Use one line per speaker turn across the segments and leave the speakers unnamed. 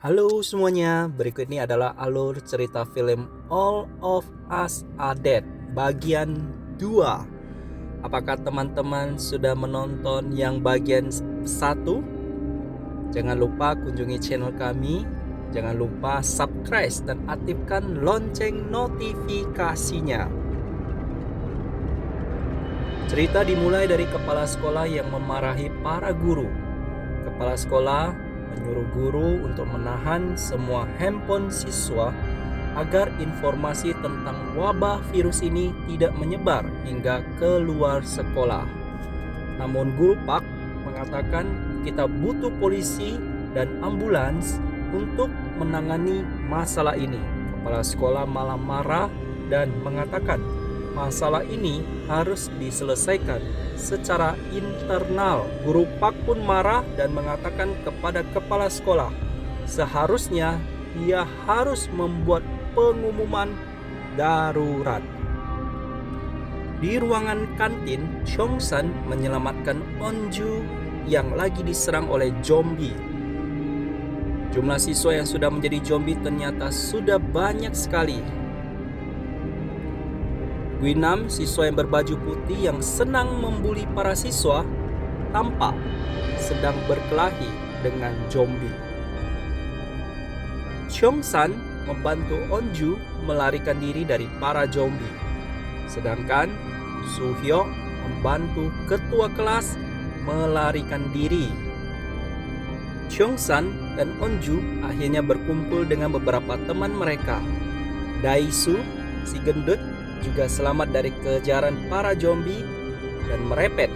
Halo semuanya, berikut ini adalah alur cerita film All of Us Are Dead bagian 2. Apakah teman-teman sudah menonton yang bagian 1? Jangan lupa kunjungi channel kami. Jangan lupa subscribe dan aktifkan lonceng notifikasinya. Cerita dimulai dari kepala sekolah yang memarahi para guru. Kepala sekolah menyuruh guru untuk menahan semua handphone siswa agar informasi tentang wabah virus ini tidak menyebar hingga keluar sekolah. Namun guru Pak mengatakan kita butuh polisi dan ambulans untuk menangani masalah ini. Kepala sekolah malah marah dan mengatakan masalah ini harus diselesaikan secara internal. Guru Pak pun marah dan mengatakan kepada kepala sekolah, seharusnya dia harus membuat pengumuman darurat. Di ruangan kantin, Chongsan menyelamatkan Onju yang lagi diserang oleh zombie. Jumlah siswa yang sudah menjadi zombie ternyata sudah banyak sekali. Guinam, siswa yang berbaju putih yang senang membuli para siswa, tampak sedang berkelahi dengan zombie. Chongsan membantu Onju melarikan diri dari para zombie. Sedangkan Suhyok membantu ketua kelas melarikan diri. Chongsan dan Onju akhirnya berkumpul dengan beberapa teman mereka. Daisu, si gendut, juga selamat dari kejaran para zombie dan merepet.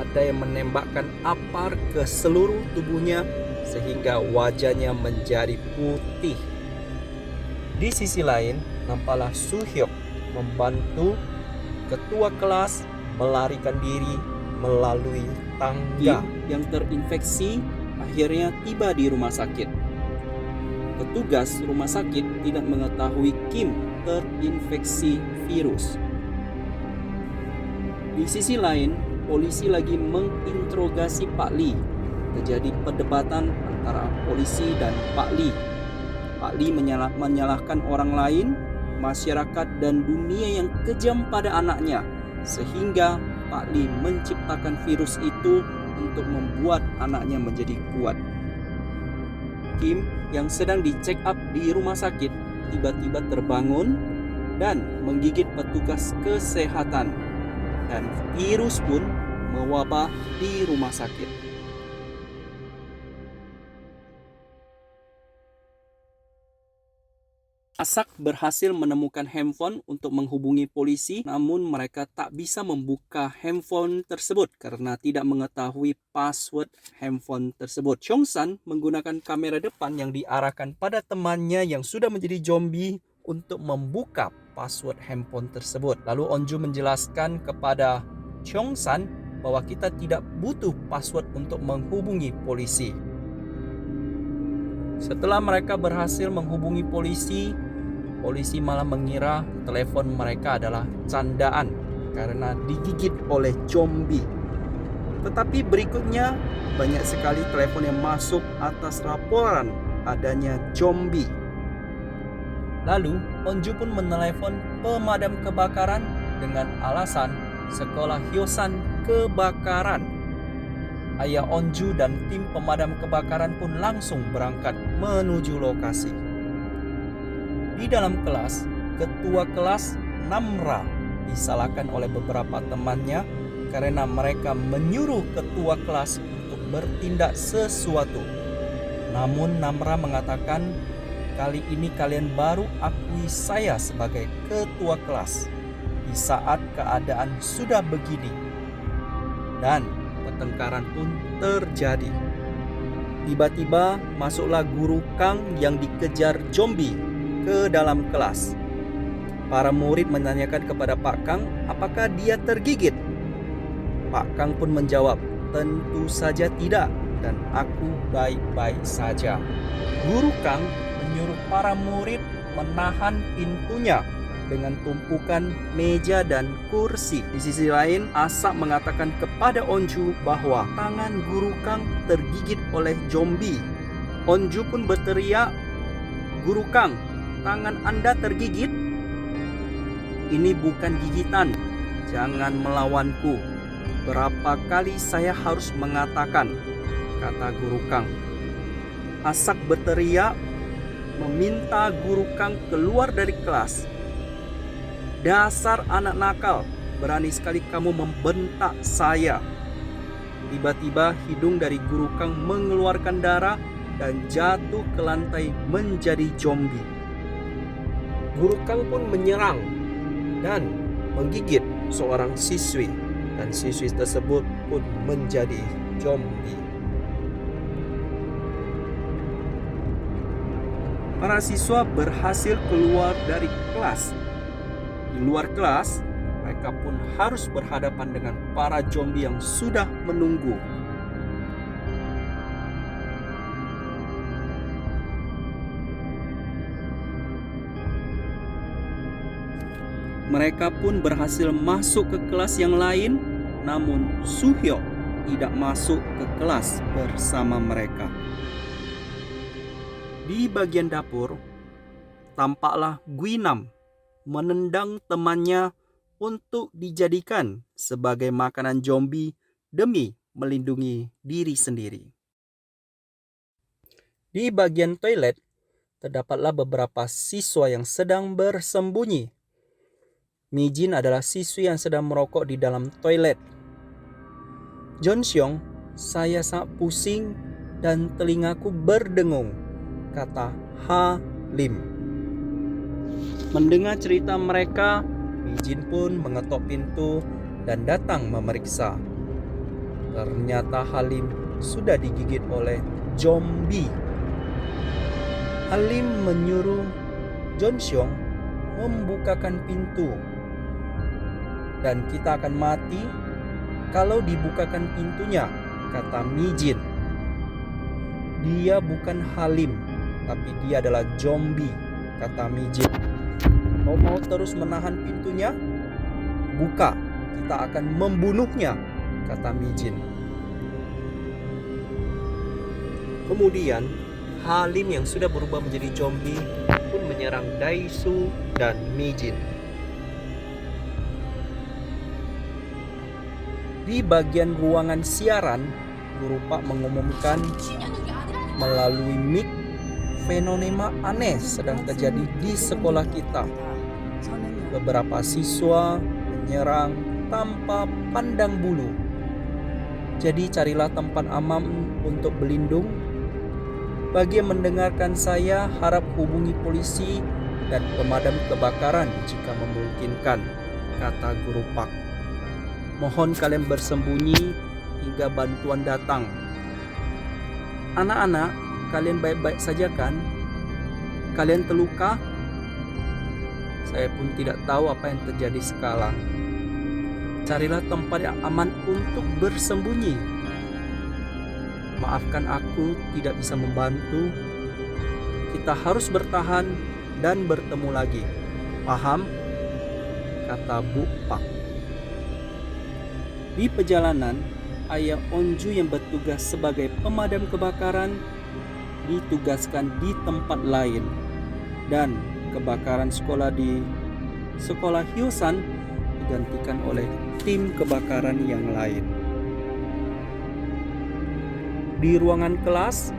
Ada yang menembakkan apar ke seluruh tubuhnya sehingga wajahnya menjadi putih. Di sisi lain, nampaklah Suhyok membantu ketua kelas melarikan diri melalui tangga. Yang terinfeksi akhirnya tiba di rumah sakit. Petugas rumah sakit tidak mengetahui Kim terinfeksi virus. Di sisi lain, polisi lagi menginterogasi Pak Li. Terjadi perdebatan antara polisi dan Pak Li. Pak Li menyalahkan orang lain, masyarakat dan dunia yang kejam pada anaknya, sehingga Pak Li menciptakan virus itu untuk membuat anaknya menjadi kuat. Kim yang sedang di-check up di rumah sakit tiba-tiba terbangun dan menggigit petugas kesehatan, dan virus pun mewabah di rumah sakit. Asak berhasil menemukan handphone untuk menghubungi polisi, namun mereka tak bisa membuka handphone tersebut karena tidak mengetahui password handphone tersebut. Chongsan menggunakan kamera depan yang diarahkan pada temannya yang sudah menjadi zombie untuk membuka password handphone tersebut. Lalu Onju menjelaskan kepada Chongsan bahwa kita tidak butuh password untuk menghubungi polisi. Setelah mereka berhasil menghubungi polisi, polisi malah mengira telepon mereka adalah candaan karena digigit oleh zombie. Tetapi berikutnya banyak sekali telepon yang masuk atas laporan adanya zombie. Lalu Onju pun menelepon pemadam kebakaran dengan alasan sekolah Hyosan kebakaran. Ayah Onju dan tim pemadam kebakaran pun langsung berangkat menuju lokasi. Di dalam kelas, ketua kelas Namra disalahkan oleh beberapa temannya karena mereka menyuruh ketua kelas untuk bertindak sesuatu. Namun Namra mengatakan, kali ini kalian baru akui saya sebagai ketua kelas di saat keadaan sudah begini. Dan pertengkaran pun terjadi. Tiba-tiba masuklah guru Kang yang dikejar zombie ke dalam kelas. Para murid menanyakan kepada Pak Kang apakah dia tergigit. Pak Kang pun menjawab, tentu saja tidak, dan aku baik-baik saja. Guru Kang menyuruh para murid menahan pintunya dengan tumpukan meja dan kursi. Di sisi lain, Asak mengatakan kepada Onju bahwa tangan guru Kang tergigit oleh zombie. Onju pun berteriak, "Guru Kang, tangan Anda tergigit? Ini bukan gigitan, jangan melawanku. Berapa kali saya harus mengatakan," kata Guru Kang. Asak berteriak, meminta Guru Kang keluar dari kelas. "Dasar anak nakal, berani sekali kamu membentak saya." Tiba-tiba hidung dari Guru Kang mengeluarkan darah dan jatuh ke lantai menjadi zombie. Guru Kang pun menyerang dan menggigit seorang siswi, dan siswi tersebut pun menjadi zombie. Para siswa berhasil keluar dari kelas. Di luar kelas, mereka pun harus berhadapan dengan para zombie yang sudah menunggu. Mereka pun berhasil masuk ke kelas yang lain, namun Suhyok tidak masuk ke kelas bersama mereka. Di bagian dapur, tampaklah Guinam menendang temannya untuk dijadikan sebagai makanan zombie demi melindungi diri sendiri. Di bagian toilet, terdapatlah beberapa siswa yang sedang bersembunyi. Mijin adalah siswi yang sedang merokok di dalam toilet. "Jonsyong, saya sangat pusing dan telingaku berdengung," kata Ha Lim. Mendengar cerita mereka, Mijin pun mengetok pintu dan datang memeriksa. Ternyata Halim sudah digigit oleh zombie. Halim menyuruh Jonsyong membukakan pintu. "Dan kita akan mati kalau dibukakan pintunya," kata Mijin. "Dia bukan Halim, tapi dia adalah zombie," kata Mijin. "Kau mau terus menahan pintunya? Buka, kita akan membunuhnya," kata Mijin. Kemudian Halim yang sudah berubah menjadi zombie pun menyerang Daisu dan Mijin. Di bagian ruangan siaran, Guru Pak mengumumkan melalui mic fenomena aneh sedang terjadi di sekolah kita. Beberapa siswa menyerang tanpa pandang bulu. Jadi carilah tempat aman untuk berlindung. Bagi yang mendengarkan saya, harap hubungi polisi dan pemadam kebakaran jika memungkinkan, kata Guru Pak. Mohon kalian bersembunyi hingga bantuan datang. Anak-anak, kalian baik-baik saja kan? Kalian terluka? Saya pun tidak tahu apa yang terjadi sekarang. Carilah tempat yang aman untuk bersembunyi. Maafkan aku tidak bisa membantu. Kita harus bertahan dan bertemu lagi. Paham? Kata Bu Pak. Di perjalanan, ayah Onju yang bertugas sebagai pemadam kebakaran ditugaskan di tempat lain, dan kebakaran sekolah di sekolah Hyosan digantikan oleh tim kebakaran yang lain. Di ruangan kelas,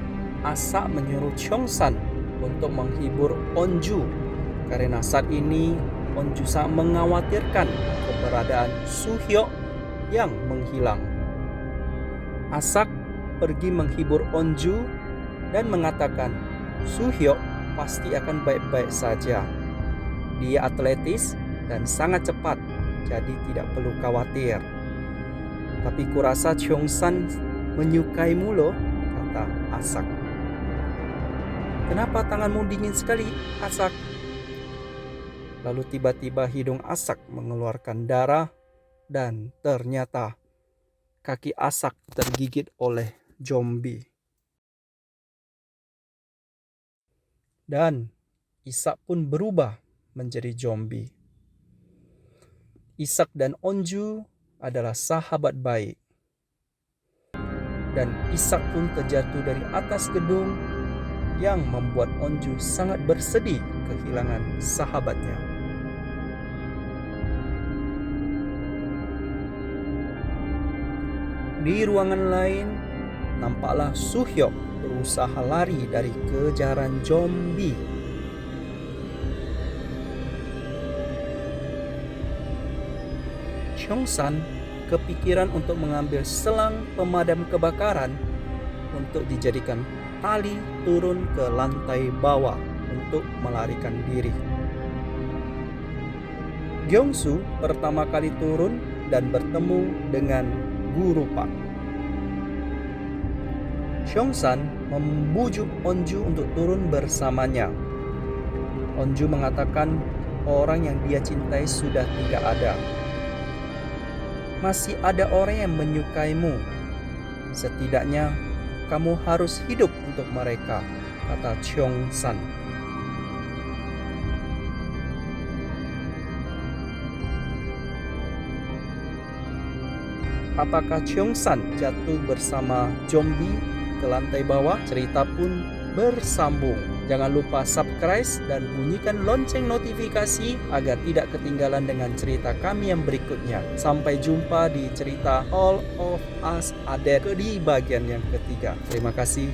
Asa menyuruh Cheongsan untuk menghibur Onju karena saat ini Onju sangat mengkhawatirkan keberadaan Suhyok yang menghilang. Asak pergi menghibur Onju dan mengatakan Suhyok pasti akan baik-baik saja. Dia atletis dan sangat cepat, jadi tidak perlu khawatir. Tapi kurasa Cheongsan menyukaimu loh, kata Asak. Kenapa tanganmu dingin sekali, Asak? Lalu tiba-tiba hidung Asak mengeluarkan darah dan ternyata kaki Asak tergigit oleh zombie. Dan Isak pun berubah menjadi zombie. Isak dan Onju adalah sahabat baik. Dan Isak pun terjatuh dari atas gedung yang membuat Onju sangat bersedih kehilangan sahabatnya. Di ruangan lain, nampaklah Suhyok berusaha lari dari kejaran zombie. Cheong-san kepikiran untuk mengambil selang pemadam kebakaran untuk dijadikan tali turun ke lantai bawah untuk melarikan diri. Gyeongsu pertama kali turun dan bertemu dengan Guru Pak. Cheong-san membujuk Onju untuk turun bersamanya. Onju mengatakan orang yang dia cintai sudah tidak ada. Masih ada orang yang menyukaimu. Setidaknya kamu harus hidup untuk mereka, kata Cheong-san. Apakah Cheong-san jatuh bersama zombie ke lantai bawah? Cerita pun bersambung. Jangan lupa subscribe dan bunyikan lonceng notifikasi agar tidak ketinggalan dengan cerita kami yang berikutnya. Sampai jumpa di cerita All of Us Are Dead di bagian yang ketiga. Terima kasih.